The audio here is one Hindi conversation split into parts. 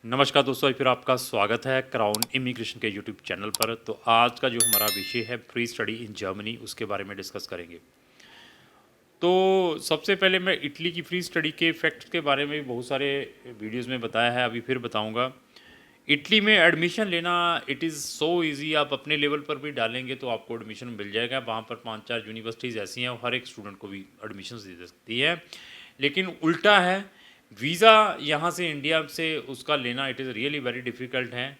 नमस्कार दोस्तों, फिर आपका स्वागत है क्राउन इमिग्रेशन के यूट्यूब चैनल पर। तो आज का जो हमारा विषय है प्री स्टडी इन जर्मनी, उसके बारे में डिस्कस करेंगे। तो सबसे पहले मैं इटली की फ्री स्टडी के फैक्ट्स के बारे में बहुत सारे वीडियोस में बताया है, अभी फिर बताऊंगा। इटली में एडमिशन लेना इट इज़ सो इजी। आप अपने लेवल पर भी डालेंगे तो आपको एडमिशन मिल जाएगा। वहाँ पर 5-4 यूनिवर्सिटीज़ ऐसी हैं, हर एक स्टूडेंट को भी एडमिशन दे सकती है। लेकिन उल्टा है, वीज़ा यहाँ से इंडिया से उसका लेना it is really very difficult है।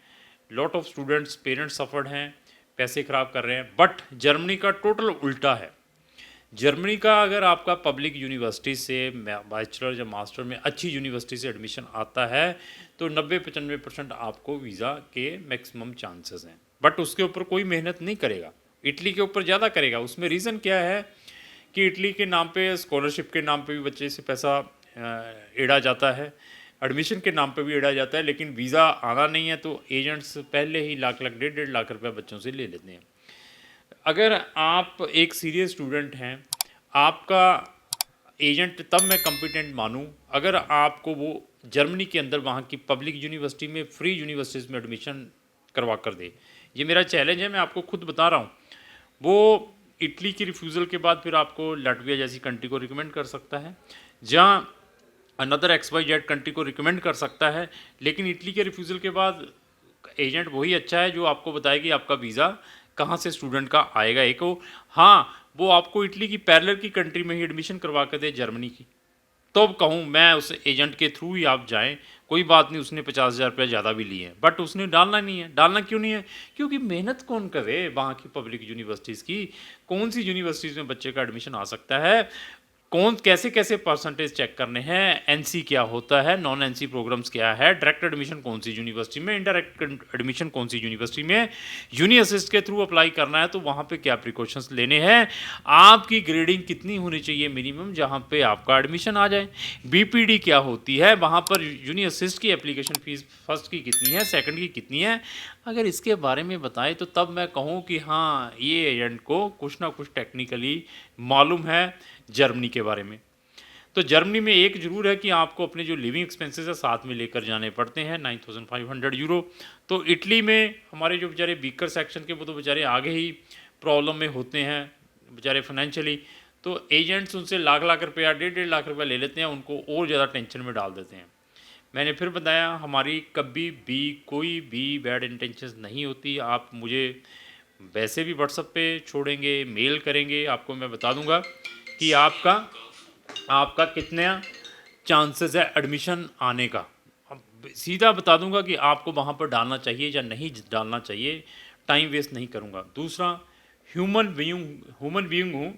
Lot of students parents suffered हैं, पैसे ख़राब कर रहे हैं। बट जर्मनी का टोटल उल्टा है। जर्मनी का अगर आपका पब्लिक यूनिवर्सिटी से बैचलर या मास्टर में अच्छी यूनिवर्सिटी से एडमिशन आता है तो 90-95% आपको वीज़ा के मैक्सिमम चांसेस हैं। बट उसके ऊपर कोई मेहनत नहीं करेगा, इटली के ऊपर ज़्यादा करेगा। उसमें रीज़न क्या है कि इटली के नाम पे, स्कॉलरशिप के नाम पे भी बच्चे से पैसा एड़ा जाता है, एडमिशन के नाम पे भी एड़ा जाता है। लेकिन वीज़ा आना नहीं है तो एजेंट्स पहले ही लाख लाख 1.5 लाख रुपये बच्चों से ले लेते हैं। अगर आप एक सीरियस स्टूडेंट हैं, आपका एजेंट तब मैं कॉम्पिटेंट मानूं अगर आपको वो जर्मनी के अंदर वहाँ की पब्लिक यूनिवर्सिटी में, फ्री यूनिवर्सिटीज़ में एडमिशन करवा कर दे। ये मेरा चैलेंज है, मैं आपको खुद बता रहा हूँ। वो इटली की रिफ्यूज़ल के बाद फिर आपको लाटविया जैसी कंट्री को रिकमेंड कर सकता है, जहाँ अनदर XYZ कंट्री को रिकमेंड कर सकता है। लेकिन इटली के रिफ्यूज़ल के बाद एजेंट वही अच्छा है जो आपको बताए कि आपका वीज़ा कहाँ से स्टूडेंट का आएगा। एक वो, हाँ, वो आपको इटली की पैरेलल की कंट्री में ही एडमिशन करवा कर दे, जर्मनी की, तो अब कहूँ मैं उस एजेंट के थ्रू ही आप जाएं, कोई बात नहीं। उसने 50,000 रुपये ज़्यादा भी लिए हैं, बट उसने डालना नहीं है। डालना क्यों नहीं है? क्योंकि मेहनत कौन करे वहाँ की पब्लिक यूनिवर्सिटीज़ की। कौन सी यूनिवर्सिटीज़ में बच्चे का एडमिशन आ सकता है, कौन कैसे कैसे परसेंटेज चेक करने हैं, एनसी क्या होता है, नॉन एनसी प्रोग्राम्स क्या है, डायरेक्ट एडमिशन कौन सी यूनिवर्सिटी में, इनडायरेक्ट एडमिशन कौन सी यूनिवर्सिटी में, यूनि असिस्ट के थ्रू अप्लाई करना है तो वहाँ पे क्या प्रिकॉशंस लेने हैं, आपकी ग्रेडिंग कितनी होनी चाहिए मिनिमम जहाँ पे आपका एडमिशन आ जाए, बीपीडी क्या होती है, वहाँ पर यूनि असिस्ट की एप्लीकेशन फ़ीस फर्स्ट की कितनी है, सेकंड की कितनी है। अगर इसके बारे में बताएं तो तब मैं कहूँ कि हाँ, ये एजेंट को कुछ ना कुछ टेक्निकली मालूम है जर्मनी के बारे में। तो जर्मनी में एक ज़रूर है कि आपको अपने जो लिविंग एक्सपेंसेस है साथ में लेकर जाने पड़ते हैं, 9,500 यूरो। तो इटली में हमारे जो बेचारे वीकर सेक्शन के, वो तो बेचारे आगे ही प्रॉब्लम में होते हैं बेचारे फाइनेंशियली। तो एजेंट्स उनसे लाख लाख रुपया, 1.5 लाख रुपया ले लेते हैं, उनको और ज़्यादा टेंशन में डाल देते हैं। मैंने फिर बताया, हमारी कभी भी कोई भी बैड इंटेंशंस नहीं होती। आप मुझे वैसे भी व्हाट्सएप पे छोड़ेंगे, मेल करेंगे, आपको मैं बता दूंगा कि आपका आपका कितने चांसेस है एडमिशन आने का। अब सीधा बता दूंगा कि आपको वहाँ पर डालना चाहिए या नहीं डालना चाहिए। टाइम वेस्ट नहीं करूँगा। दूसरा, ह्यूमन बीइंग हूँ,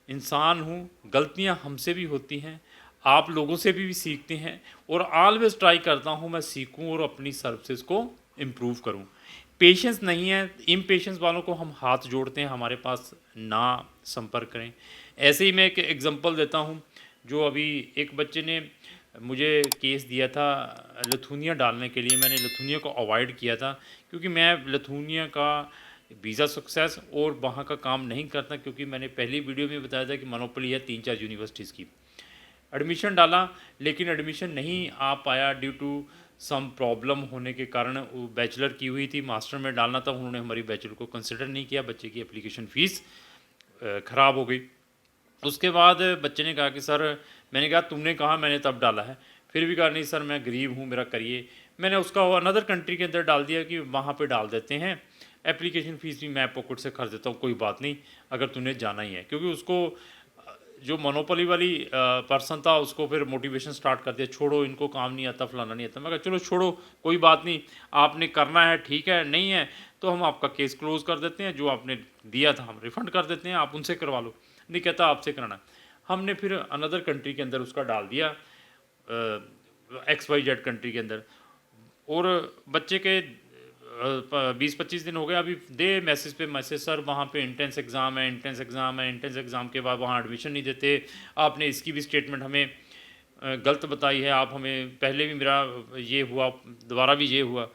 इंसान हूँ, गलतियाँ हमसे भी होती हैं, आप लोगों से भी सीखते हैं। और ऑलवेज ट्राई करता हूँ मैं सीखूँ और अपनी सर्विसेज को इम्प्रूव करूँ। पेशेंस नहीं है, इम्पेशेंस वालों को हम हाथ जोड़ते हैं, हमारे पास ना संपर्क करें। ऐसे ही मैं एक एग्जांपल देता हूँ। जो अभी एक बच्चे ने मुझे केस दिया था लिथुनिया डालने के लिए। मैंने लिथुनिया को अवॉइड किया था क्योंकि मैं लिथुनिया का वीज़ा सक्सेस और वहाँ का काम नहीं करता, क्योंकि मैंने पहली वीडियो में बताया था कि मोनोपोली है 3-4 यूनिवर्सिटीज़ की। एडमिशन डाला लेकिन एडमिशन नहीं आ पाया ड्यू टू सम प्रॉब्लम होने के कारण। वो बैचलर की हुई थी, मास्टर में डालना था, उन्होंने हमारी बैचलर को कंसिडर नहीं किया, बच्चे की एप्लीकेशन फ़ीस ख़राब हो गई। उसके बाद बच्चे ने कहा कि सर, मैंने कहा तुमने कहा, मैंने तब डाला है। फिर भी कहा नहीं सर, मैं गरीब हूँ, मेरा करिए। मैंने उसका अनदर कंट्री के अंदर डाल दिया कि वहाँ पे डाल देते हैं, एप्लीकेशन फ़ीस भी मैं पॉकेट से खर्च देता हूँ, कोई बात नहीं अगर तूने जाना ही है। क्योंकि उसको जो मोनोपोली वाली पर्सन था, उसको फिर मोटिवेशन स्टार्ट कर दिया, छोड़ो इनको काम नहीं आता, फलाना नहीं आता। मैं कहा चलो छोड़ो, कोई बात नहीं, आपने करना है ठीक है, नहीं है तो हम आपका केस क्लोज कर देते हैं, जो आपने दिया था हम रिफ़ंड कर देते हैं, आप उनसे करवा लो। नहीं कहता आपसे कराना। हमने फिर अनदर कंट्री के अंदर उसका डाल दिया, XYZ कंट्री के अंदर। और बच्चे के 20-25 दिन हो गए, अभी दे मैसेज पे मैसेज, सर वहाँ पे इंटेंस एग्ज़ाम है, इंटेंस एग्ज़ाम है, इंटेंस एग्ज़ाम के बाद वहाँ एडमिशन नहीं देते। आपने इसकी भी स्टेटमेंट हमें गलत बताई है, आप हमें पहले भी मेरा ये हुआ, दोबारा भी ये हुआ।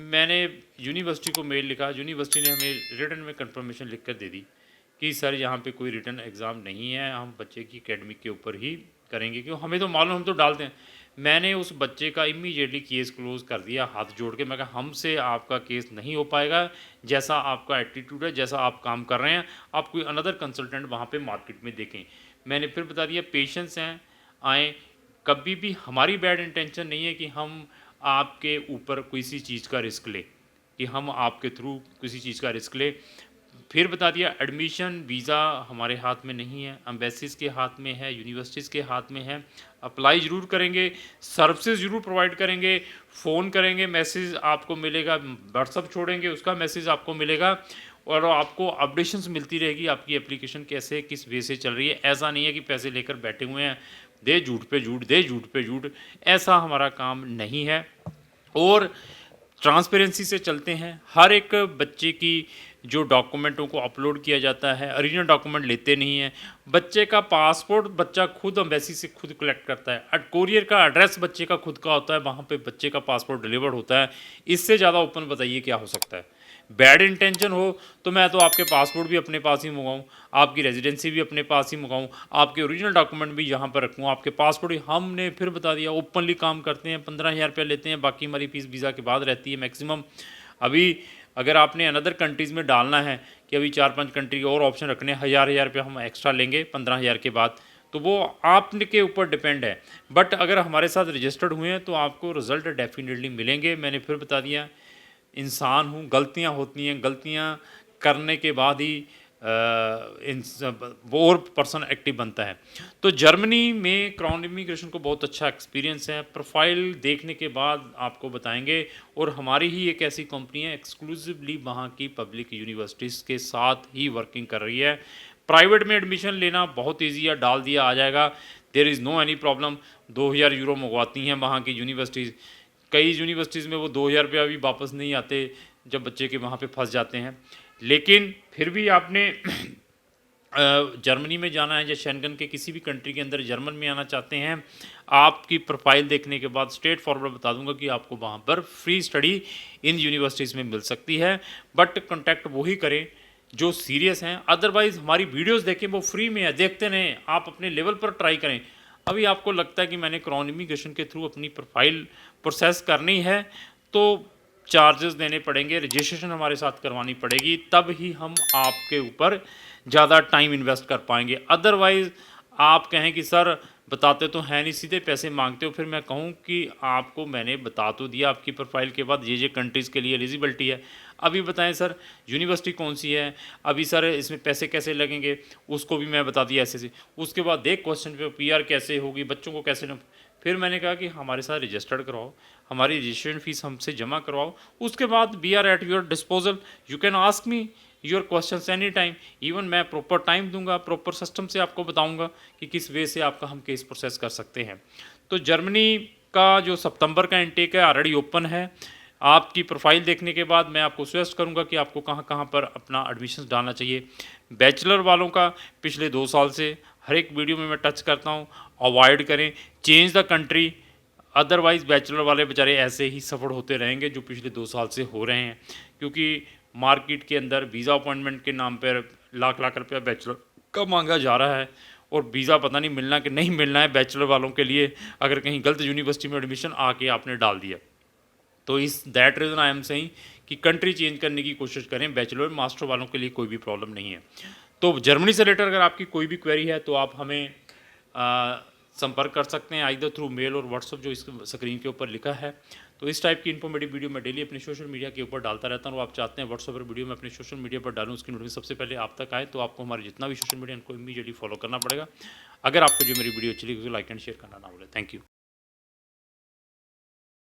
मैंने यूनिवर्सिटी को मेल लिखा, यूनिवर्सिटी ने हमें रिटन में कंफर्मेशन लिख कर दे दी कि सर यहाँ पे कोई रिटन एग्ज़ाम नहीं है, हम बच्चे की एकेडमिक के ऊपर ही करेंगे। क्यों, हमें तो मालूम, हम तो डालते हैं। मैंने उस बच्चे का इमीडिएटली केस क्लोज़ कर दिया हाथ जोड़ के। मैं कहा हमसे आपका केस नहीं हो पाएगा, जैसा आपका एटीट्यूड है, जैसा आप काम कर रहे हैं, आप कोई अनदर कंसल्टेंट वहाँ पे मार्केट में देखें। मैंने फिर बता दिया पेशेंस हैं, आएँ, कभी भी हमारी बैड इंटेंशन नहीं है कि हम आपके ऊपर किसी चीज़ का रिस्क लें, कि हम आपके थ्रू किसी चीज़ का रिस्क लें। फिर बता दिया एडमिशन वीज़ा हमारे हाथ में नहीं है, एम्बेसीज़ के हाथ में है, यूनिवर्सिटीज़ के हाथ में है। अप्लाई ज़रूर करेंगे, सर्विसेज ज़रूर प्रोवाइड करेंगे, फ़ोन करेंगे, मैसेज आपको मिलेगा, व्हाट्सअप छोड़ेंगे उसका मैसेज आपको मिलेगा और आपको अपडेशंस मिलती रहेगी आपकी एप्लीकेशन कैसे किस वे से चल रही है। ऐसा नहीं है कि पैसे लेकर बैठे हुए हैं, दे झूठ पे झूठ, दे झूठ पे झूठ, ऐसा हमारा काम नहीं है। और ट्रांसपेरेंसी से चलते हैं। हर एक बच्चे की जो डॉक्यूमेंटों को अपलोड किया जाता है, ओरिजिनल डॉक्यूमेंट लेते नहीं हैं। बच्चे का पासपोर्ट बच्चा खुद एम्बेसी से खुद कलेक्ट करता है। कोरियर का एड्रेस बच्चे का खुद का होता है, वहाँ पे बच्चे का पासपोर्ट डिलीवर्ड होता है। इससे ज़्यादा ओपन बताइए क्या हो सकता है। बैड इंटेंशन हो तो मैं तो आपके पासपोर्ट भी अपने पास ही मंगाऊँ, आपकी रेजिडेंसी भी अपने पास ही मंगाऊँ, आपके ओरिजिनल डॉक्यूमेंट भी यहाँ पर रखूँ, आपके पासपोर्ट ही। हमने फिर बता दिया ओपनली काम करते हैं, 15,000 रुपया लेते हैं, बाकी हमारी फीस वीज़ा के बाद रहती है मैक्सिमम। अभी अगर आपने अनदर कंट्रीज़ में डालना है कि अभी 4-5 कंट्री के और ऑप्शन रखने, 1000 रुपया हम एक्स्ट्रा लेंगे 15,000 के बाद, तो वो आपके ऊपर डिपेंड है। बट अगर हमारे साथ रजिस्टर्ड हुए हैं तो आपको रिज़ल्ट डेफिनेटली मिलेंगे। मैंने फिर बता दिया इंसान हूँ, गलतियाँ होती हैं, गलतियाँ करने के बाद ही वो और पर्सन एक्टिव बनता है। तो जर्मनी में क्राउन इमिग्रेशन को बहुत अच्छा एक्सपीरियंस है। प्रोफाइल देखने के बाद आपको बताएंगे और हमारी ही एक ऐसी कंपनी है एक्सक्लूसिवली वहाँ की पब्लिक यूनिवर्सिटीज़ के साथ ही वर्किंग कर रही है। प्राइवेट में एडमिशन लेना बहुत ईजी है, डाल दिया आ जाएगा, there is no any problem. 2000 euro मंगवाती हैं वहाँ की यूनिवर्सिटीज़। कई यूनिवर्सिटीज़ में वो 2000 रुपया भी वापस नहीं आते जब बच्चे के वहाँ पे फंस जाते हैं। लेकिन फिर भी आपने जर्मनी में जाना है या शेंगन के किसी भी कंट्री के अंदर जर्मन में आना चाहते हैं, आपकी प्रोफाइल देखने के बाद स्ट्रेट फॉरवर्ड बता दूंगा कि आपको वहाँ पर फ्री स्टडी इन यूनिवर्सिटीज़ में मिल सकती है। बट कॉन्टैक्ट वही करें जो सीरियस हैं, अदरवाइज़ हमारी वीडियोस देखें, वो फ्री में है, देखते रहें, आप अपने लेवल पर ट्राई करें। अभी आपको लगता है कि मैंने क्राउन इमिग्रेशन के थ्रू अपनी प्रोफाइल प्रोसेस करनी है तो चार्जेस देने पड़ेंगे, रजिस्ट्रेशन हमारे साथ करवानी पड़ेगी, तब ही हम आपके ऊपर ज़्यादा टाइम इन्वेस्ट कर पाएंगे। अदरवाइज़ आप कहें कि सर बताते तो हैं नहीं, सीधे पैसे मांगते हो, फिर मैं कहूँ कि आपको मैंने बता तो दिया आपकी प्रोफाइल के बाद ये कंट्रीज़ के लिए एलिजिबिलिटी है, अभी बताएं सर यूनिवर्सिटी कौन सी है, अभी सर इसमें पैसे कैसे लगेंगे, उसको भी मैं बता दिया ऐसे से। उसके बाद देख क्वेश्चन पे पीआर कैसे होगी, बच्चों को कैसे फिर मैंने कहा कि हमारे साथ रजिस्टर्ड करवाओ, हमारी रजिस्ट्रेशन फ़ीस हमसे जमा करवाओ, उसके बाद we are at your disposal, you can ask me your questions any time. Even मैं प्रॉपर टाइम दूंगा, प्रॉपर सिस्टम से आपको बताऊंगा कि किस वे से आपका हम केस प्रोसेस कर सकते हैं। तो जर्मनी का जो सितंबर का इनटेक है ऑलरेडी ओपन है। आपकी प्रोफाइल देखने के बाद मैं आपको सजेस्ट करूंगा कि आपको कहां कहां पर अपना एडमिशन डालना चाहिए। बैचलर वालों का पिछले 2 साल से हर एक वीडियो में मैं टच करता हूं, अवॉइड करें, change the country. Otherwise bachelor वाले बेचारे ऐसे ही सफ़र होते रहेंगे जो पिछले 2 साल से हो रहे हैं, क्योंकि मार्केट के अंदर वीज़ा अपॉइंटमेंट के नाम पर लाख लाख रुपया बैचलर का मांगा जा रहा है और वीज़ा पता नहीं मिलना कि नहीं मिलना है बैचलर वालों के लिए, अगर कहीं गलत यूनिवर्सिटी में एडमिशन आके आपने डाल दिया। तो इस that reason I am saying कि कंट्री चेंज करने की कोशिश करें, बैचलर मास्टर वालों के लिए कोई भी प्रॉब्लम नहीं है। तो जर्मनी से रिलेटेड अगर आपकी कोई भी क्वेरी है तो आप हमें संपर्क कर सकते हैं आइदर थ्रू मेल और व्हाट्सअप जो इस स्क्रीन के ऊपर लिखा है। तो इस टाइप की इन्फॉर्मेटिव वीडियो मैं डेली अपने सोशल मीडिया के ऊपर डालता रहता हूँ और आप चाहते हैं व्हाट्सअप पर वीडियो मैं अपने सोशल मीडिया पर डालूँ, उसकी नोटिफिकेशन सबसे पहले आप तक आए, तो आपको हमारे जितना भी सोशल मीडिया उनको इमीडिएटली फॉलो करना पड़ेगा। अगर आपको जो मेरी वीडियो अच्छी लगी तो लाइक एंड शेयर करना ना भूलें। Thank you.